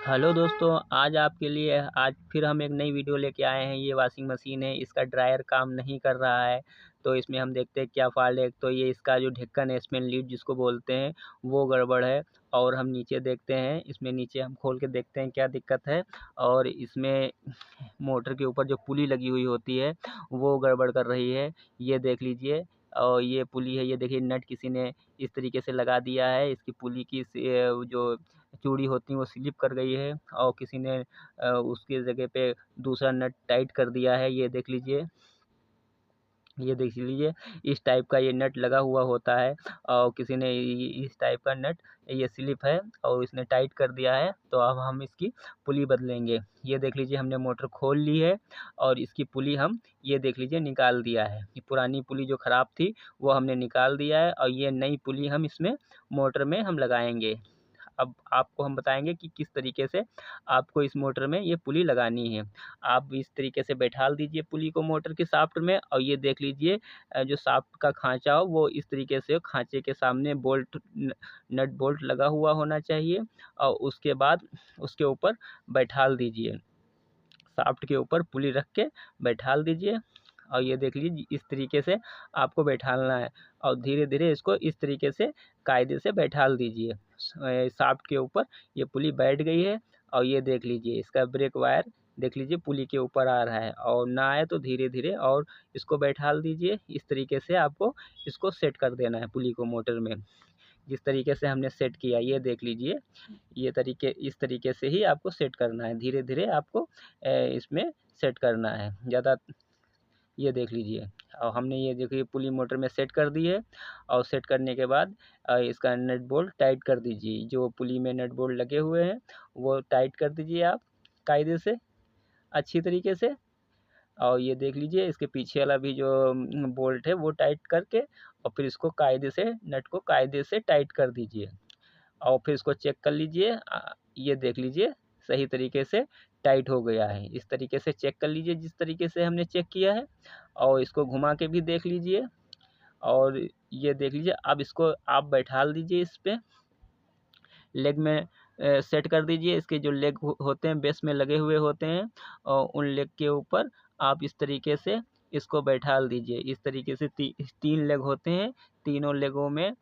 Hello दोस्तों, आज फिर हम एक नई वीडियो लेके आए हैं। ये वॉशिंग मशीन है, इसका ड्रायर काम नहीं कर रहा है। तो इसमें हम देखते हैं क्या फ़ॉल्ट है। तो ये इसका जो ढक्कन है, स्पिन लीड जिसको बोलते हैं, वो गड़बड़ है। और हम नीचे देखते हैं, इसमें नीचे हम खोल के देखते हैं क्या दिक्कत है। और इसमें मोटर के ऊपर जो पुली लगी हुई होती है, वो गड़बड़ कर रही है। ये देख लीजिए। और ये पुली है, ये देखिए नट किसी ने इस तरीके से लगा दिया है। इसकी पुली की जो चूड़ी होती है वो स्लिप कर गई है, और किसी ने उसकी जगह पे दूसरा नट टाइट कर दिया है। ये देख लीजिए, इस टाइप का ये नट लगा हुआ होता है, और किसी ने इस टाइप का नट, ये स्लिप है और इसने टाइट कर दिया है। तो अब हम इसकी पुली बदलेंगे। ये देख लीजिए, हमने मोटर खोल ली है और इसकी पुली हम ये देख लीजिए निकाल दिया है। ये पुरानी पुली जो ख़राब थी वो हमने निकाल दिया है, और ये नई पुली हम इसमें मोटर में हम लगाएंगे। अब आपको हम बताएंगे कि किस तरीके से आपको इस मोटर में ये पुली लगानी है। आप इस तरीके से बैठाल दीजिए पुली को मोटर के शाफ्ट में, और ये देख लीजिए जो शाफ्ट का खाँचा हो वो इस तरीके से खाँचे के सामने नट बोल्ट लगा हुआ होना चाहिए, और उसके बाद उसके ऊपर बैठाल दीजिए। शाफ्ट के ऊपर पुली रख के बैठाल दीजिए, और ये देख लीजिए इस तरीके से आपको बैठालना है। और धीरे-धीरे इसको इस तरीके से कायदे से बैठाल दीजिए। शाफ्ट के ऊपर ये पुली बैठ गई है, और ये देख लीजिए इसका ब्रेक वायर देख लीजिए पुली के ऊपर आ रहा है, और ना आए तो धीरे-धीरे और इसको बैठाल दीजिए। इस तरीके से आपको इसको सेट कर देना है पुली को मोटर में। जिस तरीके से हमने सेट किया, ये देख लीजिए। इस तरीके से ही आपको सेट करना है। धीरे-धीरे आपको इसमें सेट करना है। ये देख लीजिए, और हमने ये देखिए पुली मोटर में सेट कर दी है। और सेट करने के बाद इसका नट बोल्ट टाइट कर दीजिए। जो पुली में नट बोल्ट लगे हुए हैं वो टाइट कर दीजिए आप कायदे से, अच्छी तरीके से। और ये देख लीजिए इसके पीछे वाला भी जो बोल्ट है वो टाइट करके, और फिर इसको कायदे से नट को कायदे से टाइट कर दीजिए। और फिर इसको चेक कर लीजिए। ये देख लीजिए सही तरीके से टाइट हो गया है। इस तरीके से चेक कर लीजिए जिस तरीके से हमने चेक किया है, और इसको घुमा के भी देख लीजिए। और ये देख लीजिए, अब इसको आप बैठाल दीजिए इस पे, लेग में सेट कर दीजिए। इसके जो लेग होते हैं बेस में लगे हुए होते हैं, और उन लेग के ऊपर आप इस तरीके से इसको बैठाल दीजिए। इस तरीके से 3 लेग होते हैं। तीनों लेगों में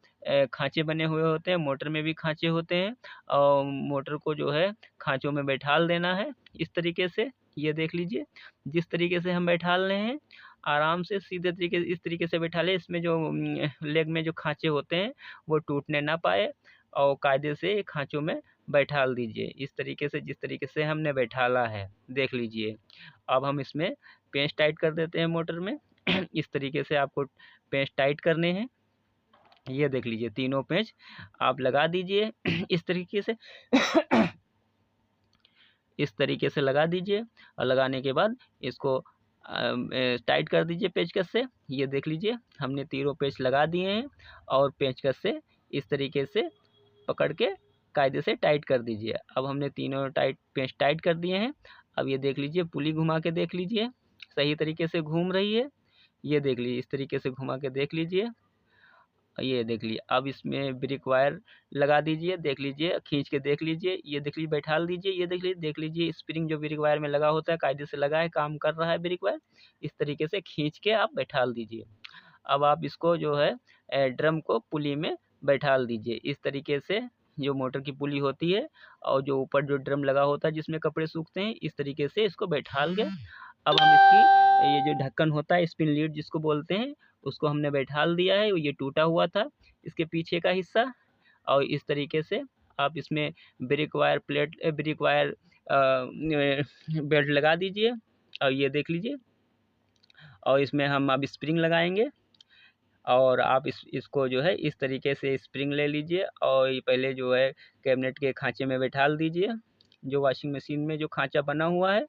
खाँचे बने हुए होते हैं, मोटर में भी खाँचे होते हैं, और मोटर को जो है खाँचों में बैठाल देना है इस तरीके से। ये देख लीजिए, जिस तरीके से हम बैठाल रहे हैं, आराम से सीधे तरीके इस तरीके से बैठा लें। इसमें जो लेग में जो खाँचे होते हैं वो टूटने ना पाए, और कायदे से खाँचों में बैठाल दीजिए। इस तरीके से जिस तरीके से हमने बैठाला है, देख लीजिए। अब हम इसमें पेंच टाइट कर देते हैं मोटर में। इस तरीके से आपको पेंच टाइट करने हैं। ये देख लीजिए तीनों पेंच आप लगा दीजिए। इस तरीके से इस तरीके से लगा दीजिए, और लगाने के बाद इसको टाइट कर दीजिए पेचकस से। ये देख लीजिए हमने तीनों पेंच लगा दिए हैं, और पेचकस से इस तरीके से पकड़ के कायदे से टाइट कर दीजिए। अब हमने तीनों पेंच टाइट कर दिए हैं। अब ये देख लीजिए पुली घुमा के देख लीजिए, सही तरीके से घूम रही है। ये देख लीजिए इस तरीके से घुमा के देख लीजिए। ये देख लीजिए, अब इसमें ब्रेक वायर लगा दीजिए। देख लीजिए, खींच के देख लीजिए। ये देख लीजिए बैठाल दीजिए। ये देख लीजिए स्प्रिंग जो ब्रेक वायर में लगा होता है कायदे से लगा है, काम कर रहा है ब्रेक वायर। इस तरीके से खींच के आप बैठाल दीजिए। अब आप इसको जो है ड्रम को पुली में बैठाल दीजिए। इस तरीके से जो मोटर की पुली होती है, और जो ऊपर जो ड्रम लगा होता है जिसमें कपड़े सूखते हैं, इस तरीके से इसको बैठाल के अब हम इसकी ये जो ढक्कन होता है स्पिन लीड जिसको बोलते हैं, उसको हमने बैठाल दिया है। ये टूटा हुआ था इसके पीछे का हिस्सा, और इस तरीके से आप इसमें ब्रेक वायर बेल्ट लगा दीजिए। और ये देख लीजिए, और इसमें हम अब स्प्रिंग लगाएंगे। और आप इसको जो है इस तरीके से स्प्रिंग ले लीजिए, और ये पहले जो है कैबिनेट के खाँचे में बैठाल दीजिए। जो वॉशिंग मशीन में जो खाँचा बना हुआ है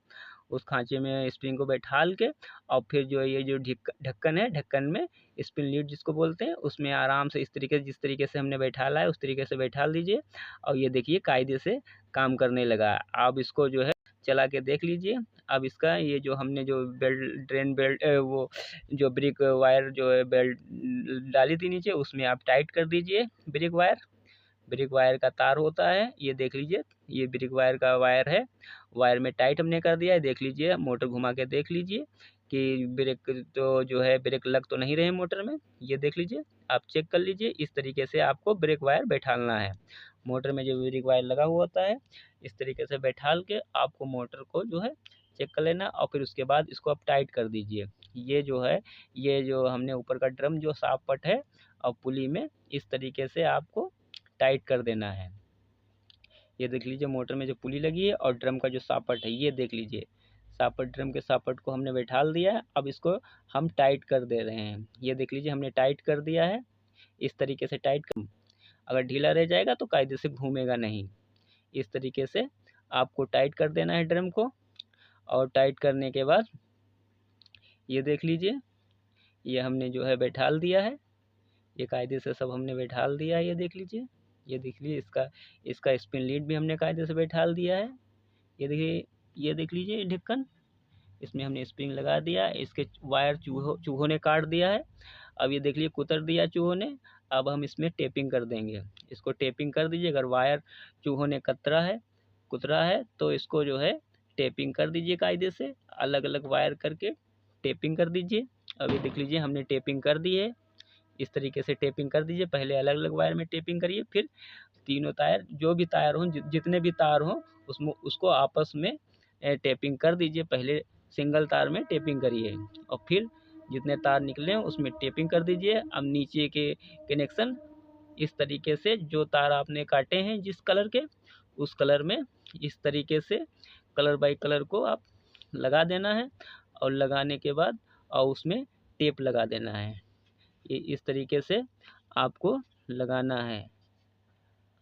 उस खाँचे में स्प्रिंग को बैठाल के, और फिर जो ये जो ढक्कन है, ढक्कन में स्पिन लीड जिसको बोलते हैं, उसमें आराम से जिस तरीके से हमने बैठाला है उस तरीके से बैठाल दीजिए। और ये देखिए कायदे से काम करने लगा है। आप इसको जो है चला के देख लीजिए। अब इसका ये जो हमने जो ड्रेन बेल्ट वो जो ब्रेक वायर जो है बेल्ट डाली थी नीचे, उसमें आप टाइट कर दीजिए ब्रेक वायर का तार होता है, ये देख लीजिए, ये ब्रेक वायर का वायर है। वायर में टाइट हमने कर दिया है, देख लीजिए, मोटर घुमा के देख लीजिए कि ब्रेक तो जो है ब्रेक लग तो नहीं रहे मोटर में। ये देख लीजिए, आप चेक कर लीजिए। इस तरीके से आपको ब्रेक वायर बैठालना है। मोटर में जो ब्रेक वायर लगा हुआ होता है, इस तरीके से बैठाल के आपको मोटर को जो है चेक कर लेना, और फिर उसके बाद इसको आप टाइट कर दीजिए। ये जो है, ये जो हमने ऊपर का ड्रम जो सापट है और पुली में इस तरीके से आपको टाइट कर देना है। ये देख लीजिए, मोटर में जो पुली लगी है और ड्रम का जो सापट है, ये देख लीजिए, सापट, ड्रम के सापट को हमने बैठाल दिया है। अब इसको हम टाइट कर दे रहे हैं। ये देख लीजिए, हमने टाइट कर दिया है। इस तरीके से टाइट कर, अगर ढीला रह जाएगा तो कायदे से घूमेगा नहीं। इस तरीके से आपको टाइट कर देना है ड्रम को। और टाइट करने के बाद ये देख लीजिए, ये हमने जो है बैठाल दिया है। ये कायदे से सब हमने बैठाल दिया है। ये देख लीजिए, ये देख लीजिए, इसका इसका स्पिन लीड भी हमने कायदे से बैठाल दिया है। ये देखिए, ये देख लीजिए ढक्कन, इसमें हमने स्प्रिंग लगा दिया है। इसके वायर चूहों ने काट दिया है। अब ये देख लीजिए, कुतर दिया चूहों ने। अब हम इसमें टेपिंग कर देंगे। इसको टेपिंग कर दीजिए। अगर वायर चूहों ने कुतरा है तो इसको जो है टेपिंग कर दीजिए कायदे से, अलग अलग वायर करके टेपिंग कर दीजिए। अब ये देख लीजिए, हमने टेपिंग कर दी है। इस तरीके से टेपिंग कर दीजिए। पहले अलग अलग वायर में टेपिंग करिए, फिर तीनों तार, जो भी तार हों, जितने भी तार हों, उसमें उसको आपस में टेपिंग कर दीजिए। पहले सिंगल तार में टेपिंग करिए और फिर जितने तार निकले उसमें टेपिंग कर दीजिए। अब नीचे के कनेक्शन इस तरीके से, जो तार आपने काटे हैं जिस कलर के, उस कलर में इस तरीके से कलर बाई कलर को आप लगा देना है। और लगाने के बाद और उसमें टेप लगा देना है। ये इस तरीके से आपको लगाना है।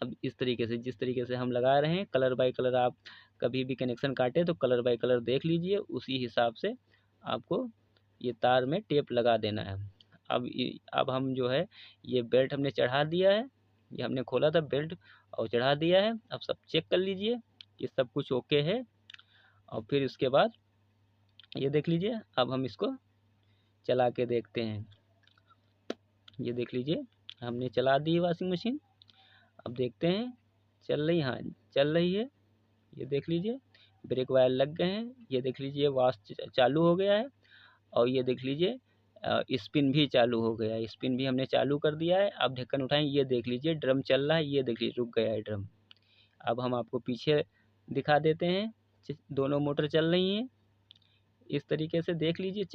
अब इस तरीके से, जिस तरीके से हम लगा रहे हैं, कलर बाय कलर, आप कभी भी कनेक्शन काटें तो कलर बाय कलर देख लीजिए, उसी हिसाब से आपको ये तार में टेप लगा देना है। अब हम जो है, ये बेल्ट हमने चढ़ा दिया है। ये हमने खोला था बेल्ट और चढ़ा दिया है। अब सब चेक कर लीजिए कि सब कुछ ओके है। और फिर उसके बाद ये देख लीजिए, अब हम इसको चला के देखते हैं। ये देख लीजिए, हमने चला दी वॉशिंग मशीन। अब देखते हैं चल रही, हाँ चल रही है। ये देख लीजिए, ब्रेक वायर लग गए हैं। ये देख लीजिए, वॉश चालू हो गया है। और ये देख लीजिए, स्पिन भी चालू हो गया है। स्पिन भी हमने चालू कर दिया है। अब ढक्कन उठाएं, ये देख लीजिए ड्रम चल रहा है। ये देख लीजिए, रुक गया है ड्रम। अब हम आपको पीछे दिखा देते हैं, दोनों मोटर चल रही हैं। इस तरीके से देख लीजिए।